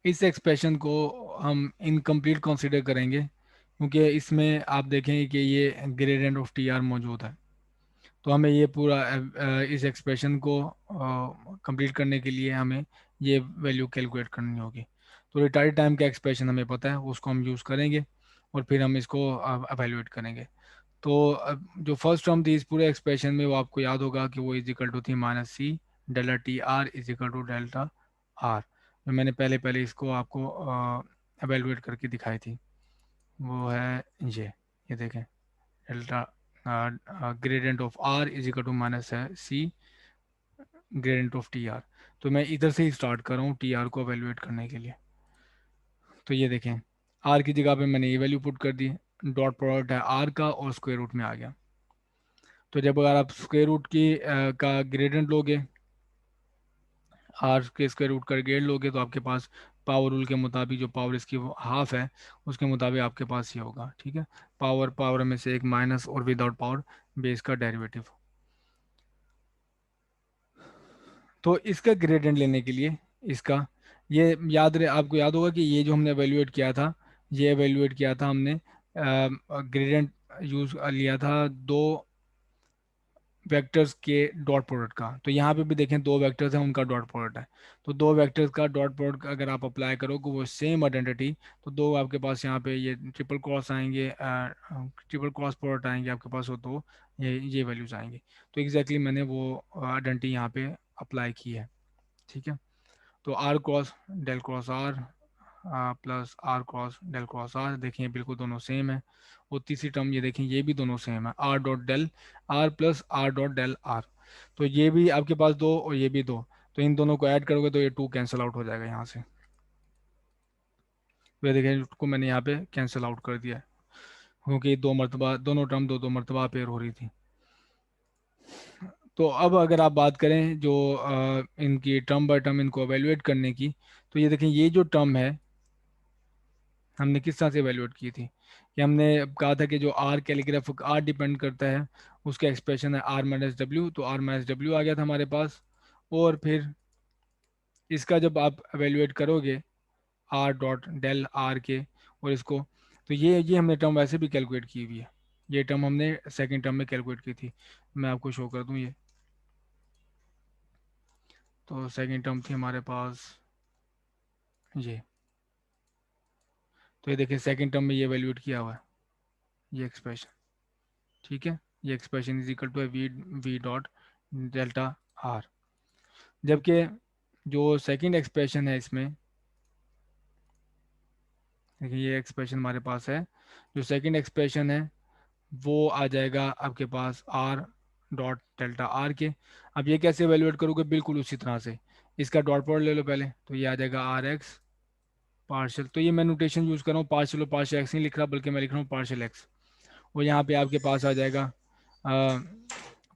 इस एक्सप्रेशन को हम इनकम्प्लीट कंसीडर करेंगे क्योंकि इसमें आप देखेंगे कि ये ग्रेडियंट ऑफ टी आर मौजूद है। तो हमें ये पूरा इस एक्सप्रेशन को कंप्लीट करने के लिए हमें ये वैल्यू कैलकुलेट करनी होगी। तो रिटायर्ड टाइम का एक्सप्रेशन हमें पता है, उसको हम यूज़ करेंगे और फिर हम इसको एवेल्यूएट करेंगे। तो जो फर्स्ट टर्म थी इस पूरे एक्सप्रेशन में वो आपको याद होगा कि वो इज इक्वल टू थी minus C delta T R is equal to delta R. जो मैंने पहले पहले इसको आपको एवेल्यूएट करके दिखाई थी वो है ये देखें delta gradient of R is equal to minus है C gradient of T R. तो मैं इधर से ही स्टार्ट कर रहा हूँ टी आर को एवेल्यूएट करने के लिए। तो ये देखें आर की जगह पे मैंने ये वैल्यू पुट कर दी, डॉट प्रोडक्ट है आर का और स्क्वायर रूट में आ गया। तो जब अगर आप स्क्वायर रूट की का ग्रेडियंट लोगे, आर के स्क्वायर रूट का ग्रेड लोगे तो आपके पास पावर रूल के मुताबिक जो पावर इसकी वो हाफ है उसके मुताबिक आपके पास ये होगा। ठीक है, पावर पावर में से एक माइनस और विदाउट पावर बेस का डेरिवेटिव। तो इसका ग्रेडियंट लेने के लिए इसका ये याद रहे, आपको याद होगा कि ये जो हमने एवेल्यूएट किया था, ये एवेल्यूएट किया था हमने ग्रेडियंट यूज लिया था दो वेक्टर्स के डॉट प्रोडक्ट का। तो यहाँ पे भी देखें दो वेक्टर्स हैं उनका डॉट प्रोडक्ट है। तो दो वेक्टर्स का डॉट प्रोडक्ट अगर आप अप्लाई करोगे वो सेम आइडेंटिटी, तो दो आपके पास यहाँ पे ये ट्रिपल क्रॉस आएंगे, ट्रिपल क्रॉस प्रोडक्ट आएंगे आपके पास, वो दो ये वैल्यूज आएंगे। तो एग्जैक्टली मैंने वो आइडेंटिटी यहाँ पे अप्लाई की है। ठीक है, तो R cross del cross R plus R cross del cross R, देखिए बिल्कुल दोनों सेम है। और तीसरी टर्म ये देखें ये भी दोनों सेम है, R dot del R plus R dot del R. तो ये भी आपके पास दो और ये भी दो, तो इन दोनों को ऐड करोगे तो ये टू कैंसिल आउट हो जाएगा यहाँ से। तो ये देखें इसको मैंने यहाँ पे कैंसिल आउट कर दिया है क्योंकि दो मरतबा दोनों टर्म दो दो मरतबा पेयर हो रही थी। तो अब अगर आप बात करें जो इनकी टर्म बाय टर्म इनको एवेल्यूएट करने की, तो ये देखें ये जो टर्म है हमने किस तरह से एवेल्यूएट की थी कि हमने कहा था कि जो आर कैलीग्राफ आर डिपेंड करता है उसका एक्सप्रेशन है आर माइनस डब्ल्यू, तो आर माइनस डब्ल्यू आ गया था हमारे पास। और फिर इसका जब आप एवेल्यूएट करोगे आर डॉट डेल आर के और इसको, तो ये हमने टर्म वैसे भी कैलकुलेट की हुई है, ये टर्म हमने सेकंड टर्म में कैलकुलेट की थी। मैं आपको शो कर दूं ये। तो सेकंड टर्म थी हमारे पास ये, तो ये देखिए सेकंड टर्म में ये एवेल्यूएट किया हुआ है ये एक्सप्रेशन। ठीक है, ये expression is equal to V V dot delta R. जबकि जो सेकंड एक्सप्रेशन है इसमें, देखिए ये एक्सप्रेशन हमारे पास है, जो सेकंड एक्सप्रेशन है वो आ जाएगा आपके पास आर डॉट डेल्टा आर के। अब ये कैसे एवेल्यूएट करोगे, बिल्कुल उसी तरह से इसका डॉट प्रोडक्ट ले लो पहले, तो ये आ जाएगा आर एक्स पार्शल, तो ये मैं नोटेशन यूज़ कर रहा हूँ पार्शल और पार्शल एक्स नहीं लिख रहा बल्कि मैं लिख रहा हूँ पार्शल एक्स। और यहाँ पे आपके पास आ जाएगा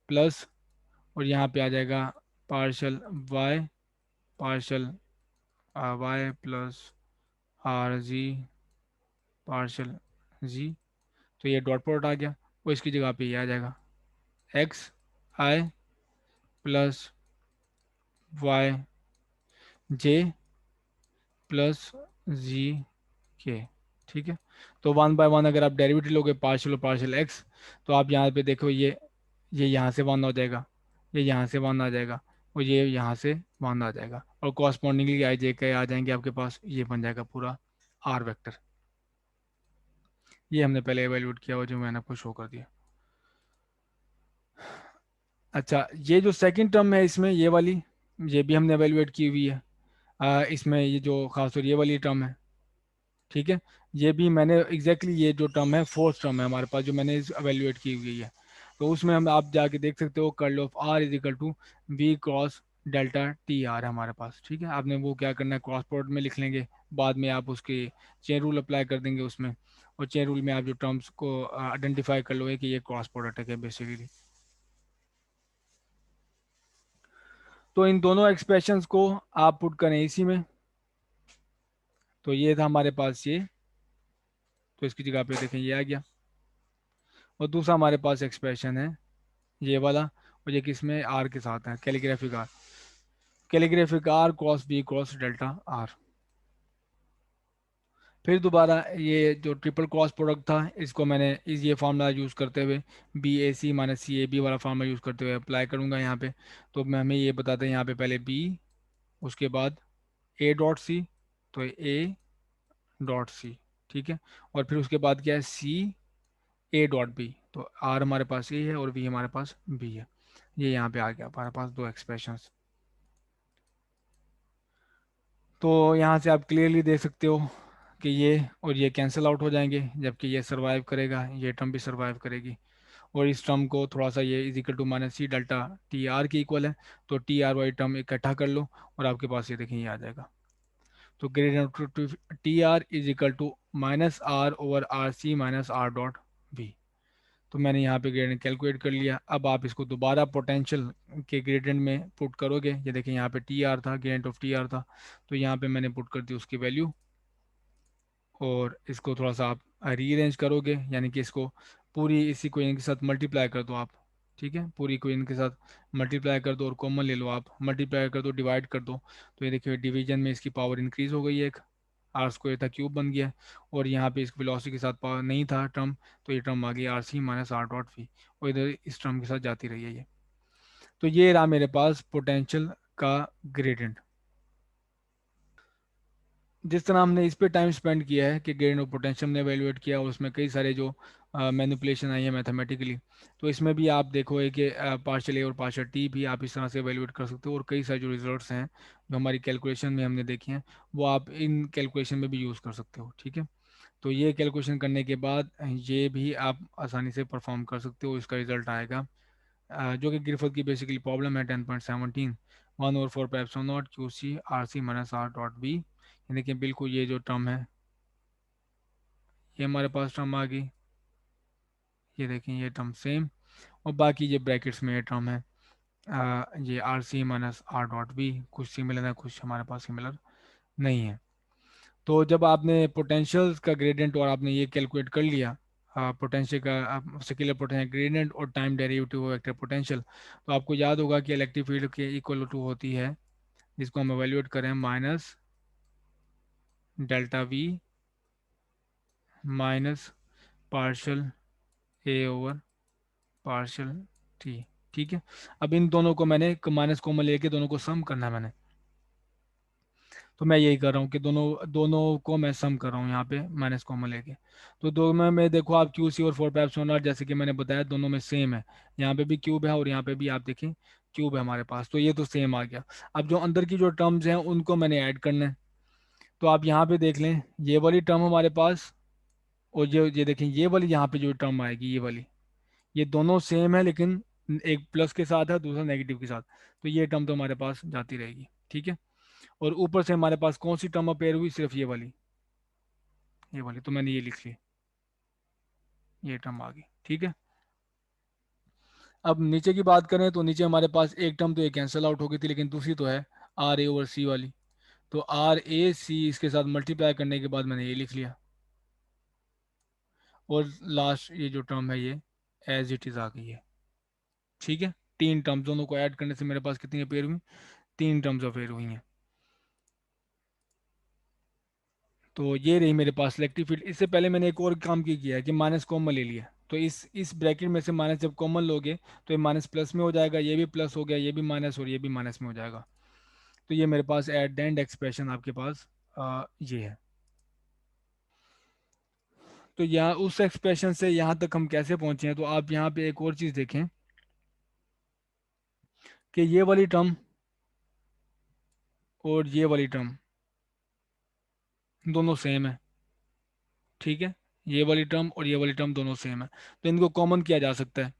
प्लस, और यहाँ पे आ जाएगा partial Y, partial Y plus R G partial G. तो ये डॉट प्रोडक्ट आ गया, और इसकी जगह पे ये आ जाएगा एक्स आई प्लस वाई जे प्लस जी के। ठीक है, तो वन बाय वन अगर आप डेरिवेटिव लोगे पार्शियल और पार्शियल एक्स, तो आप यहाँ पे देखो ये यहाँ से वन हो जाएगा, ये यहाँ से वन आ जाएगा, और ये यहाँ से वन आ जाएगा, और कॉरस्पॉन्डिंगली आई जे के आ जाएंगे आपके पास, ये बन जाएगा पूरा आर वेक्टर। ये हमने पहले एवेल्यूएट किया हुआ जो मैंने आपको शो कर दिया। अच्छा, ये जो सेकंड टर्म है इसमें ये वाली, ये भी हमने एवेल्यूएट की हुई है। इसमें ये जो खासतौर ये वाली टर्म है, ठीक है, ये भी मैंने ये जो टर्म है फोर्थ टर्म है हमारे पास जो मैंने एवेल्यूएट की हुई है। तो उसमें हम आप जाके देख सकते हो curl of R is equal to V cross delta T R है हमारे पास। ठीक है, आपने वो क्या करना है क्रॉस प्रोडक्ट में लिख लेंगे, बाद में आप उसके चेन रूल अप्लाई कर देंगे उसमें, और चेन रूल में आप जो टर्म्स को आइडेंटिफाई कर लोगे कि ये क्रॉस प्रोडक्ट है बेसिकली। तो इन दोनों एक्सप्रेशंस को आप पुट करें इसी में, तो ये था हमारे पास ये, तो इसकी जगह पे देखें ये आ गया। और दूसरा हमारे पास एक्सप्रेशन है ये वाला, और ये किस में आर के साथ है calligraphic R, calligraphic R cross B cross delta R. फिर दोबारा ये जो ट्रिपल क्रॉस प्रोडक्ट था, इसको मैंने ये फार्मूला यूज़ करते हुए B A C minus C A B वाला फार्मूला यूज़ करते हुए अप्लाई करूँगा यहाँ पे। तो मैं हमें ये बताते हैं यहाँ पे पहले बी, उसके बाद ए डॉट सी, तो ए डॉट सी, ठीक है। और फिर उसके बाद क्या है, सी ए डॉट बी, तो आर हमारे पास ए है और बी हमारे पास बी है। ये यहाँ पे आ गया हमारे पास दो एक्सप्रेशंस। तो यहाँ से आप क्लियरली देख सकते हो कि ये और ये कैंसिल आउट हो जाएंगे, जबकि ये सर्वाइव करेगा, ये टर्म भी सर्वाइव करेगी। और इस टर्म को थोड़ा सा, ये is equal to minus C delta T R के इक्वल है, तो टी आर वाई टर्म इकट्ठा कर लो और आपके पास ये देखें ये आ जाएगा। तो gradient of T R is equal to minus R over R C minus R dot B. तो मैंने यहाँ पे ग्रेडियंट कैलकुलेट कर लिया। अब आप इसको दोबारा पोटेंशियल के ग्रेडियंट में पुट करोगे, ये देखिए यहाँ पे टी आर था, ग्रेडियंट ऑफ टी आर था, तो यहाँ पे मैंने पुट कर दी उसकी वैल्यू। और इसको थोड़ा सा आप रीअरेंज करोगे, यानी कि इसको पूरी इसी इक्वेशन के साथ मल्टीप्लाई कर दो आप, ठीक है, पूरी इक्वेशन के साथ मल्टीप्लाई कर दो और कॉमन ले लो आप, मल्टीप्लाई कर दो, डिवाइड कर दो। तो ये देखिए डिवीजन में इसकी पावर इंक्रीज हो गई है, एक आर स्क्वायर था क्यूब बन गया। और यहाँ पे इसकी वेलोसिटी के साथ पावर नहीं था टर्म, तो ये टर्म आ गई R C minus R dot V, और इधर इस टर्म के साथ जाती रही है ये। तो ये रहा मेरे पास पोटेंशियल का ग्रेडियंट। जिस तरह हमने इस पे टाइम स्पेंड किया है कि ग्रेडियंट ऑफ पोटेंशियल ने एवेलुएट किया और उसमें कई सारे जो मैनिपुलेशन आई है मैथमेटिकली, तो इसमें भी आप देखोगे कि पार्शियल ए और पार्शियल टी भी आप इस तरह से एवेलुएट कर सकते हो। और कई सारे जो रिजल्ट्स हैं जो हमारी कैलकुलेशन में हमने देखे हैं, वो आप इन कैलकुलेशन में भी यूज़ कर सकते हो, ठीक है। तो ये कैलकुलेशन करने के बाद ये भी आप आसानी से परफॉर्म कर सकते हो, इसका रिजल्ट आएगा जो कि ग्रिफिथ की बेसिकली प्रॉब्लम है 10.17, 1/4 pi epsilon naught Q C R C minus R dot B. यानी कि बिल्कुल ये जो टर्म है, ये हमारे पास टर्म आ गई, ये देखें ये टर्म सेम। और बाकी ये ब्रैकेट्स में ये टर्म है ये R C minus R dot B, कुछ सिमिलर है कुछ हमारे पास सिमिलर नहीं है। तो जब आपने पोटेंशियल का ग्रेडियंट और आपने ये कैलकुलेट कर लिया, पोटेंशियल का स्केलर पोटेंशियल ग्रेडियंट और टाइम डेरिवेटिव वेक्टर पोटेंशियल, तो आपको याद होगा कि इलेक्ट्रिक फील्ड के इक्वल टू होती है, जिसको हम एवेल्यूएट करें, minus delta V minus partial A over partial T, ठीक है। अब इन दोनों को मैंने माइनस कॉमन लेके दोनों को सम करना है मैंने, तो मैं यही कर रहा हूँ कि दोनों दोनों को मैं सम कर रहा हूँ यहाँ पे माइनस कॉमन लेके। तो दो में देखो आप क्यू सी और फोर पाइप सोनार, जैसे कि मैंने बताया दोनों में सेम है, यहाँ पे भी क्यूब है और यहाँ पे भी आप देखें क्यूब है हमारे पास, तो ये तो सेम आ गया। अब जो अंदर की जो टर्म्स हैं उनको मैंने ऐड करना है। तो आप यहाँ पे देख लें, ये वाली टर्म हमारे पास, और ये देखें ये वाली यहाँ पे जो टर्म आएगी ये वाली, ये दोनों सेम है, लेकिन एक प्लस के साथ है दूसरा नेगेटिव के साथ, तो ये टर्म तो हमारे पास जाती रहेगी, ठीक है। और ऊपर से हमारे पास कौन सी टर्म अपेयर हुई, सिर्फ ये वाली, ये वाली, तो मैंने ये लिख ली, ये टर्म आ गई, ठीक है। अब नीचे की बात करें तो नीचे हमारे पास एक टर्म तो ये कैंसिल आउट हो गई थी, लेकिन दूसरी तो है आर ए ओवर सी वाली। तो आर ए सी इसके साथ मल्टीप्लाई करने के बाद मैंने ये लिख लिया, और लास्ट ये जो टर्म है ये एज इट इज आ गई है, ठीक है। तीन टर्म्स दोनों को ऐड करने से मेरे पास कितनी अपेयर हुई, तीन टर्म्स अपेयर हुई हैं। तो ये रही मेरे पास इलेक्ट्रिक फील्ड। इससे पहले मैंने एक और काम की किया है कि माइनस कॉमन ले लिया, तो इस ब्रैकेट में से माइनस जब कॉमन लोगे तो ये माइनस प्लस में हो जाएगा, ये भी प्लस हो गया, ये भी माइनस और ये भी माइनस में हो जाएगा। तो ये मेरे पास एट द एंड एक्सप्रेशन आपके पास ये है। तो यहाँ उस एक्सप्रेशन से यहाँ तक हम कैसे पहुंचे हैं, तो आप यहाँ पे एक और चीज़ देखें कि ये वाली टर्म और ये वाली टर्म दोनों सेम है, ठीक है। ये वाली टर्म और ये वाली टर्म दोनों सेम है, तो इनको कॉमन किया जा सकता है।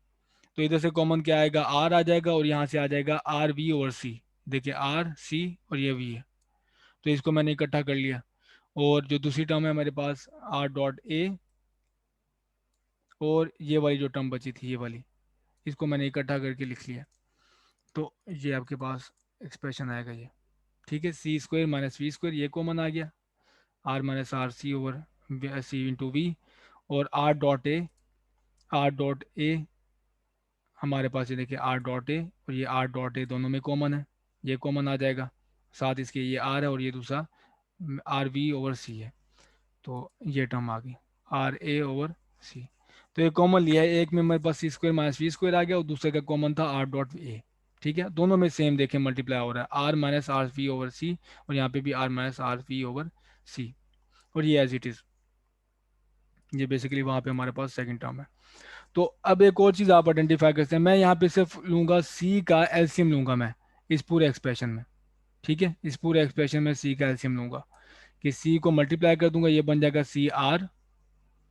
तो इधर से कॉमन क्या आएगा, आर आ जाएगा और यहाँ से आ जाएगा आर वी और सी। देखिए आर सी और ये वी है, तो इसको मैंने इकट्ठा कर लिया। और जो दूसरी टर्म है हमारे पास आर डॉट ए, और ये वाली जो टर्म बची थी ये वाली, इसको मैंने इकट्ठा करके लिख लिया। तो ये आपके पास एक्सप्रेशन आएगा ये, ठीक है। C square minus V square ये कॉमन आ गया, R minus R C over C into V. और आर डॉट ए हमारे पास ये देखिए आर डॉट ए और ये आर डॉट ए दोनों में कॉमन है, ये कॉमन आ जाएगा, साथ इसके ये आर है और ये दूसरा आर वी ओवर सी है। तो ये टर्म आ गई आर ए ओवर सी। तो ये कॉमन लिया है, एक में मेरे पास सी स्क्वायर माइनस वी स्क्वायर आ गया और दूसरे का कॉमन था आर डॉट ए। ठीक है, दोनों में सेम देखें मल्टीप्लाई हो रहा है R minus R V over C, और यहाँ पे भी R minus R V over C, और ये एज इट इज, ये बेसिकली वहाँ पे हमारे पास सेकंड टर्म है। तो अब एक और चीज़ आप आइडेंटिफाई करते हैं, मैं यहाँ पे सिर्फ लूंगा सी का एलसीएम लूंगा मैं इस पूरे एक्सप्रेशन में। ठीक है, इस पूरे एक्सप्रेशन में सी का एलसीएम लूंगा, कि सी को मल्टीप्लाई कर दूंगा, ये बन जाएगा सी आर।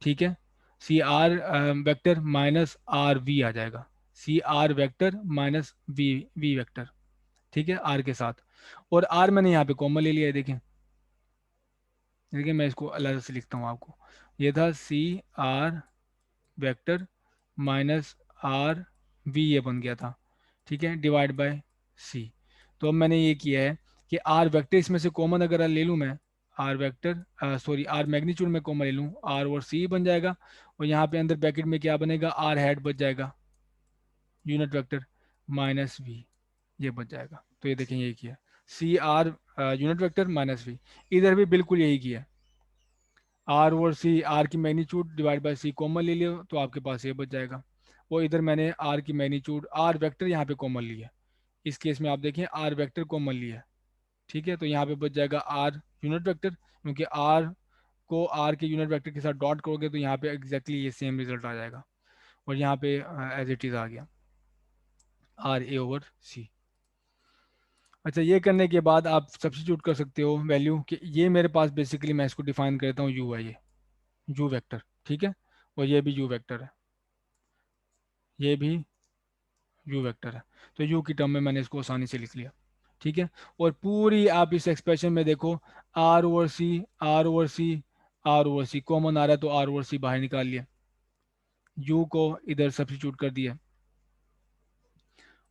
ठीक है, C R vector minus R V आ जाएगा, C R vector minus V V vector. ठीक है, आर के साथ, और आर मैंने यहाँ पे कॉमन ले लिया है, देखें देखिए मैं इसको अलग से लिखता हूँ आपको, ये था C R vector minus R V, ये बन गया था। ठीक है, डिवाइड बाय सी। तो अब मैंने ये किया है कि आर वेक्टर इसमें से कॉमन अगर ले लूँ मैं, R vector sorry R magnitude में कॉमन ले लूँ, आर और सी बन जाएगा, और यहाँ पे अंदर ब्रैकेट में क्या बनेगा, आर हेड बच जाएगा यूनिट वेक्टर माइनस वी, ये बच जाएगा। तो ये देखें यही किया, C R unit vector minus V, इधर भी बिल्कुल यही किया, आर और सी, आर की magnitude divide by C common ले लियो तो आपके पास ये बच जाएगा। वो इधर मैंने आर की मैग्नीट्यूड, आर वेक्टर यहाँ पे कॉमन लिया, इस केस में आप देखें आर वेक्टर कॉमन लिया। ठीक है, तो यहाँ पे बच जाएगा आर यूनिट वेक्टर, क्योंकि आर को आर के यूनिट वेक्टर के साथ डॉट करोगे तो यहाँ पे एग्जैक्टली ये सेम रिजल्ट आ जाएगा, और यहाँ पे एज इट इज आ गया आर ए ओवर सी। अच्छा, ये करने के बाद आप सब्स्टिट्यूट कर सकते हो वैल्यू, कि ये मेरे पास बेसिकली मैं इसको डिफाइन करता हूँ यू है, ये यू वेक्टर। ठीक है, और ये भी यू वेक्टर है, ये भी यू वेक्टर है, तो यू की टर्म में मैंने इसको आसानी से लिख लिया। ठीक है, और पूरी आप इस एक्सप्रेशन में देखो, R over C, R over C, R over C common आ रहा है तो आर ओवर सी बाहर निकाल लिया, यू को इधर सब्स्टिट्यूट कर दिया,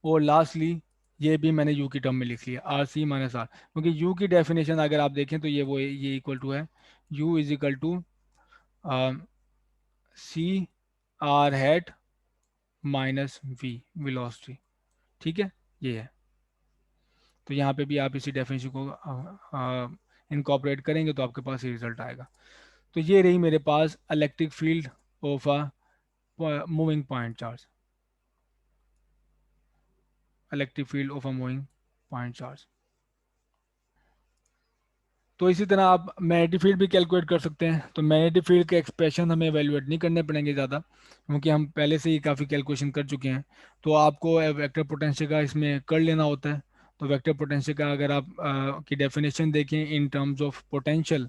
और लास्टली ये भी मैंने यू की टर्म में लिख लिया आर सी माइनस आर, क्योंकि यू की डेफिनेशन अगर आप देखें तो ये इक्वल टू है, U is equal to C R head minus V velocity. ठीक है, ये है। तो यहाँ पे भी आप इसी डेफिनेशन को इनकॉर्पोरेट करेंगे तो आपके पास ये रिजल्ट आएगा। तो ये रही मेरे पास electric field of a moving point charge, electric field of a moving point charge. तो इसी तरह आप मैग्नेटिक फील्ड भी कैलकुलेट कर सकते हैं, तो मैग्नेटिक फील्ड के एक्सप्रेशन हमें एवेलुएट नहीं करने पड़ेंगे ज़्यादा, क्योंकि हम पहले से ही काफ़ी कैलकुलेशन कर चुके हैं। तो आपको वेक्टर पोटेंशियल का इसमें कर लेना होता है। तो वेक्टर पोटेंशियल का अगर आप की डेफिनेशन देखें इन टर्म्स ऑफ पोटेंशियल,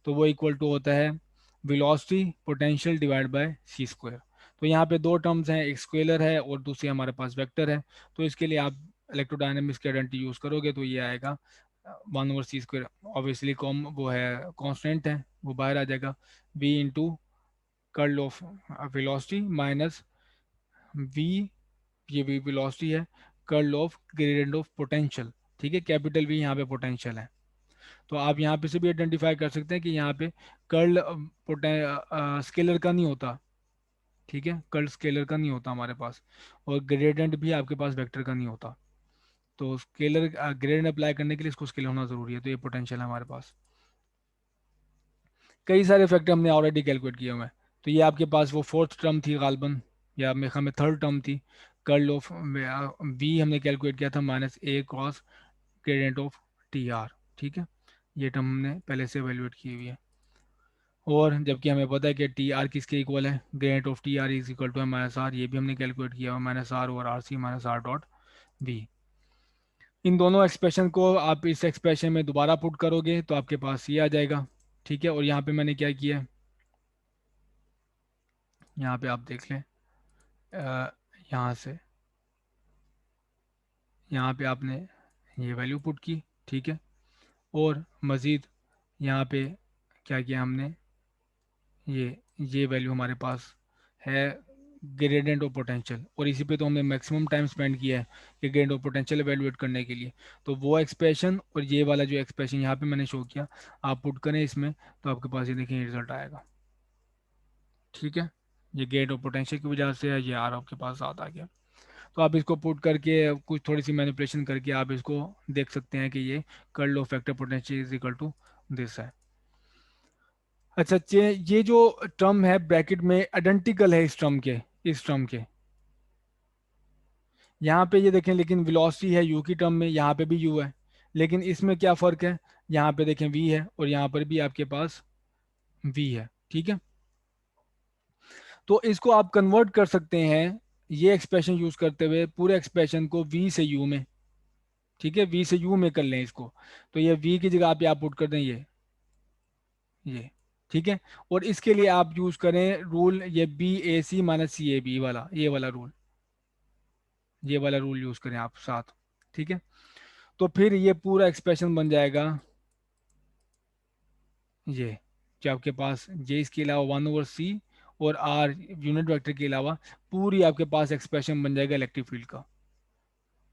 तो वो इक्वल टू होता है velocity potential divide by C square. तो यहाँ पे दो टर्म्स हैं, एक स्केलर है और दूसरी हमारे पास वेक्टर है। तो इसके लिए आप इलेक्ट्रोडायनेमिक्स की आइडेंटिटी यूज़ करोगे तो ये आएगा 1/c², ऑब्वियसली कॉम वो है कांस्टेंट है, वो बाहर आ जाएगा, v into curl of velocity minus v, ये v वेलोसिटी है, curl of gradient of potential. ठीक है, कैपिटल V यहाँ पे पोटेंशियल है। तो आप यहाँ पे से भी आइडेंटिफाई कर सकते हैं कि यहाँ पे कर्ल स्केलर का नहीं होता। ठीक है, कर्ल स्केलर का नहीं होता हमारे पास, और ग्रेडियंट भी आपके पास वेक्टर का नहीं होता। तो स्केलर ग्रेडियंट अप्लाई करने के लिए इसको स्केलर होना जरूरी है, तो ये पोटेंशियल है हमारे पास। कई सारे फैक्टर हमने ऑलरेडी कैलकुलेट किए हुए हैं। तो ये आपके पास वो फोर्थ टर्म थी गालबन, या मेरे ख्याल में थर्ड टर्म थी, कर्ल ऑफ वी हमने कैलकुलेट किया था minus A cos gradient of T are. ठीक है, ये टर्म हमने पहले से एवेल्यूएट की हुई है, और जबकि हमें पता है कि टी आर किसके इक्वल है, gradient of T R is equal to minus R, ये भी हमने कैलकुलेट किया हुआ minus R over R C minus R dot V. इन दोनों एक्सप्रेशन को आप इस एक्सप्रेशन में दोबारा पुट करोगे तो आपके पास ये आ जाएगा। ठीक है, और यहाँ पे मैंने क्या किया है, यहाँ पे आप देख लें, यहाँ से यहाँ पे आपने ये वैल्यू पुट की। ठीक है, और मज़ीद यहाँ पे क्या किया हमने, ये वैल्यू हमारे पास है ग्रेडियंट ऑफ पोटेंशियल, और इसी पे तो हमने मैक्सिमम टाइम स्पेंड किया है कि ग्रेडियंट ऑफ पोटेंशियल एवेलुएट करने के लिए। तो वो एक्सप्रेशन और ये वाला जो एक्सप्रेशन यहाँ पे मैंने शो किया, आप पुट करें इसमें तो आपके पास ये देखिए रिजल्ट आएगा। ठीक है, ये ग्रेडियंट ऑफ पोटेंशियल की वजह से है, ये आर आपके पास साथ आ गया। तो आप इसको पुट करके कुछ थोड़ी सी मैनिपुलेशन करके आप इसको देख सकते हैं कि ये curl of vector potential is equal to this है। अच्छा, ये जो टर्म है ब्रैकेट में आइडेंटिकल है इस टर्म के, यहाँ पे ये देखें, लेकिन वेलोसिटी है यू की टर्म में, यहाँ पे भी यू है, लेकिन इसमें क्या फ़र्क है, यहाँ पे देखें वी है और यहाँ पर भी आपके पास वी है, ठीक है। तो इसको आप कन्वर्ट कर सकते हैं ये एक्सप्रेशन यूज करते हुए पूरे एक्सप्रेशन को वी से यू में, ठीक है, वी से यू में कर लें इसको। तो ये वी की जगह पे आप पुट कर दें ये, ठीक है। और इसके लिए आप यूज करें रूल ये B A C minus C A B वाला, ये वाला रूल यूज करें आप साथ, ठीक है। तो फिर ये पूरा एक्सप्रेशन बन जाएगा ये, जो आपके पास जे इसके अलावा 1/c और आर यूनिट वेक्टर के अलावा पूरी आपके पास एक्सप्रेशन बन जाएगा इलेक्ट्रिक फील्ड का,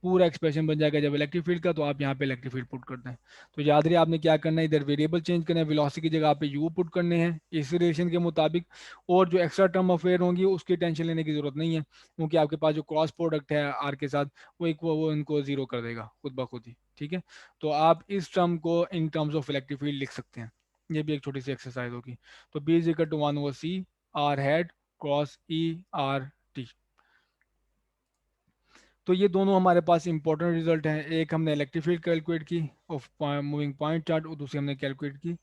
पूरा एक्सप्रेशन बन जाएगा जब इलेक्ट्रिक फील्ड का। तो आप यहाँ पे इलेक्ट्रिक फील्ड पुट करते हैं। तो याद रहे आपने क्या करना है, इधर वेरिएबल चेंज करना है, वेलोसिटी की जगह पे यू पुट करने हैं इस रिलेशन के मुताबिक। और जो एक्स्ट्रा टर्म अफेयर होंगी उसकी टेंशन लेने की जरूरत नहीं है, क्योंकि आपके पास जो क्रॉस प्रोडक्ट है आर के साथ वो इनको जीरो कर देगा खुद ब खुद ही, ठीक है। तो आप इस टर्म को in terms of electric field लिख सकते हैं। ये भी एक छोटी सी एक्सरसाइज होगी। तो B is equal to 1/c R head cross E R T. तो ये दोनों हमारे पास इंपॉर्टेंट रिजल्ट हैं। एक हमने इलेक्ट्रिक फील्ड कैलकुलेट की ऑफ मूविंग पॉइंट चार्ज, और दूसरी हमने कैलकुलेट की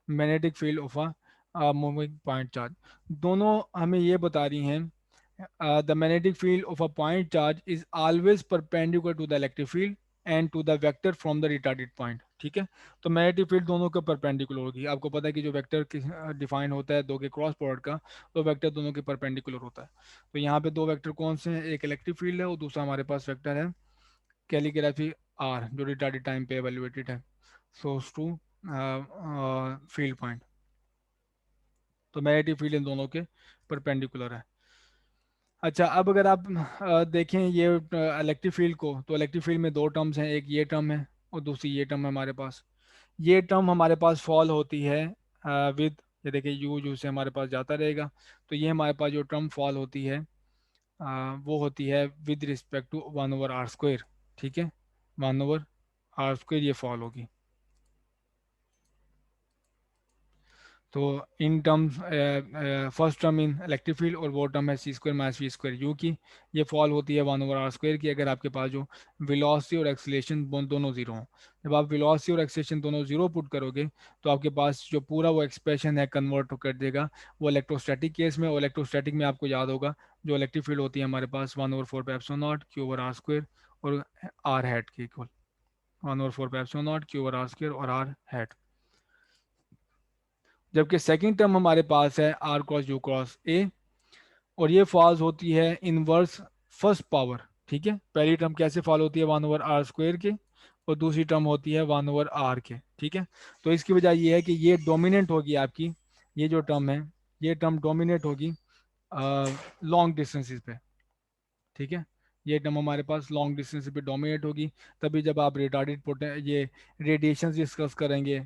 magnetic field of a moving point charge. दोनों हमें ये बता रही हैं the magnetic field of a point charge is always perpendicular to the electric field and to the vector from the retarded point, ठीक है। तो मैग्नेटिक फील्ड दोनों के परपेंडिकुलर होगी। आपको पता है कि जो वेक्टर डिफाइन होता है दो के क्रॉस प्रोडक्ट का, तो वेक्टर दोनों के परपेंडिकुलर होता है। तो यहाँ पे दो वेक्टर कौन से हैं, एक इलेक्ट्रिक फील्ड है और दूसरा हमारे पास वेक्टर है कैलिग्राफी आर, जो रिटार्डेड टाइम पे एवेल्युएटेड है सोर्स टू फील्ड पॉइंट। तो मैग्नेटिक फील्ड इन दोनों के परपेंडिकुलर है। अच्छा, अब अगर आप देखें ये इलेक्ट्रिक फील्ड को, तो इलेक्ट्रिक फील्ड में दो टर्म्स हैं, एक ये टर्म है और दूसरी ये टर्म है हमारे पास। ये टर्म हमारे पास फॉल होती है विद, ये देखिए यू यू से हमारे पास जाता रहेगा। तो ये हमारे पास जो टर्म फॉल होती है वो होती है विद रिस्पेक्ट टू 1/r², ठीक है, 1/r² ये फॉल होगी। तो in terms first term in electric field और वो टर्म है c² - v² यू की, ये फॉल होती है 1/r² की अगर आपके पास जो वेलोसिटी और एक्सीलरेशन दोनों जीरो हों। जब आप वेलोसिटी और एक्सीलरेशन दोनों जीरो पुट करोगे तो आपके पास जो पूरा वो एक्सप्रेशन है कन्वर्ट कर देगा वो इलेक्ट्रोस्टैटिक केस में। और इलेक्ट्रोस्टैटिक में आपको याद होगा जो इलेक्ट्रिक फील्ड होती है हमारे पास 1/4πε0 q/r² और आर हैट के इक्वल, 1/4πε0 q/r² और आर हैट। जबकि सेकंड टर्म हमारे पास है R cross U cross A, और ये फॉल्स होती है इनवर्स फर्स्ट पावर, ठीक है। पहली टर्म कैसे फॉल होती है 1/r² के, और दूसरी टर्म होती है 1/r के, ठीक है। तो इसकी वजह ये है कि ये डोमिनेंट होगी आपकी, ये जो टर्म है ये टर्म डोमिनेट होगी लॉन्ग डिस्टेंसेस पे, ठीक है। ये टर्म हमारे पास लॉन्ग डिस्टेंस पे डोमिनेट होगी। तभी जब आप रिटार्डेड ये रेडिएशन डिस्कस करेंगे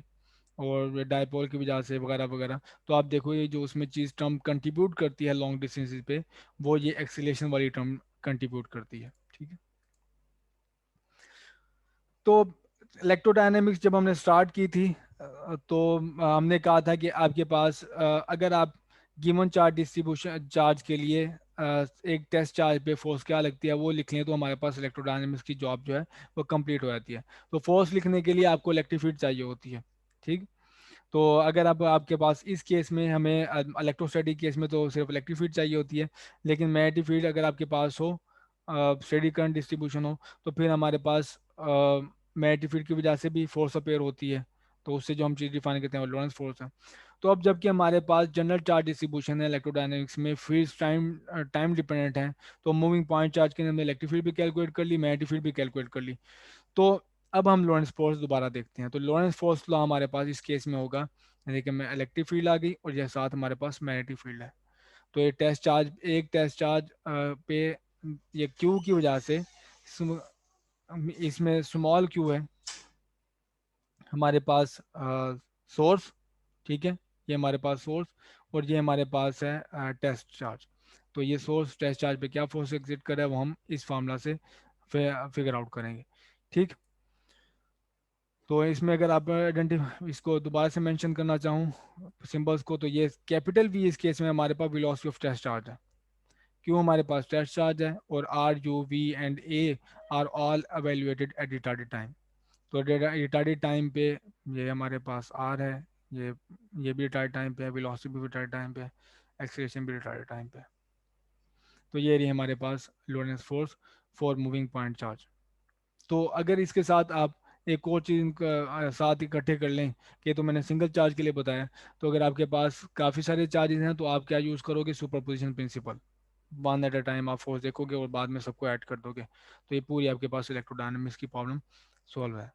और डायपोल की वजह से वगैरह वगैरह, तो आप देखो ये जो उसमें चीज़ टर्म कंट्रीब्यूट करती है लॉन्ग डिस्टेंसेस पे, वो ये एक्सीलेशन वाली टर्म कंट्रीब्यूट करती है, ठीक है। तो इलेक्ट्रोडायनेमिक्स जब हमने स्टार्ट की थी तो हमने कहा था कि आपके पास अगर आप गिवन चार्ज डिस्ट्रीब्यूशन चार्ज के लिए एक टेस्ट चार्ज पे फोर्स क्या लगती है वो लिख लें तो हमारे पास इलेक्ट्रोडायनेमिक्स की जॉब जो है वो कंप्लीट हो जाती है। तो फोर्स लिखने के लिए आपको इलेक्ट्रिक फील्ड चाहिए होती है, ठीक। तो अगर आप आपके पास इस केस में हमें इलेक्ट्रोस्टैटिक केस में तो सिर्फ इलेक्ट्रिक फील्ड चाहिए होती है, लेकिन मैग्नेटिक फील्ड अगर आपके पास हो स्टेडी करंट डिस्ट्रीब्यूशन हो तो फिर हमारे पास मैग्नेटिक फील्ड की वजह से भी फोर्स अपेयर होती है। तो उससे जो हम चीज़ डिफाइन करते हैं वो लॉरेंस फोर्स है। तो अब जबकि हमारे पास जनरल चार्ज डिस्ट्रीब्यूशन है इलेक्ट्रोडायनेमिक्स में, फील्ड टाइम टाइम डिपेंडेंट है, तो मूविंग पॉइंट चार्ज के लिए हमने इलेक्ट्रिक फील्ड भी कैलकुलेट कर ली, मैग्नेटिक फील्ड भी कैलकुलेट कर ली। तो अब हम लॉरेंस फोर्स दोबारा देखते हैं। तो लॉरेंस फोर्स लॉ हमारे पास इस केस में होगा, देखिए मैं इलेक्ट्रिक फील्ड आ गई और यह साथ हमारे पास मैग्नेटिक फील्ड है। तो ये टेस्ट चार्ज पे ये क्यू की वजह से इसमें स्मॉल क्यू है हमारे पास सोर्स, ठीक है, ये हमारे पास सोर्स, और ये हमारे पास है टेस्ट चार्ज। तो ये सोर्स टेस्ट चार्ज पे क्या फोर्स एग्जिट कर रहा है वो हम इस फार्मूला से फिगर आउट करेंगे, ठीक। तो इसमें अगर आप इसको दोबारा से मेंशन करना चाहूँ सिंबल्स को, तो ये कैपिटल वी इस केस में हमारे पास वेलोसिटी ऑफ टेस्ट चार्ज है। क्यों? हमारे पास टेस्ट चार्ज है, और R U V and A are all evaluated at retarded time. तो रिटार्डेड टाइम पे ये हमारे पास आर है, ये ये भी रिटार्डेड टाइम पे है, वेलोसिटी भी रिटार्डेड टाइम पे है, एक्सेलरेशन भी रिटार्डेड टाइम पे है। तो ये रही हमारे पास Lorentz force for moving point charge. तो अगर इसके साथ आप एक और चीज़ साथ इकट्ठे कर लें, कि तो मैंने सिंगल चार्ज के लिए बताया, तो अगर आपके पास काफ़ी सारे चार्जेस हैं तो आप क्या यूज़ करोगे? Superposition principle. One at a time आप फोर्स देखोगे और बाद में सबको ऐड कर दोगे। तो ये पूरी आपके पास इलेक्ट्रोडायनामिक्स की प्रॉब्लम सॉल्व है।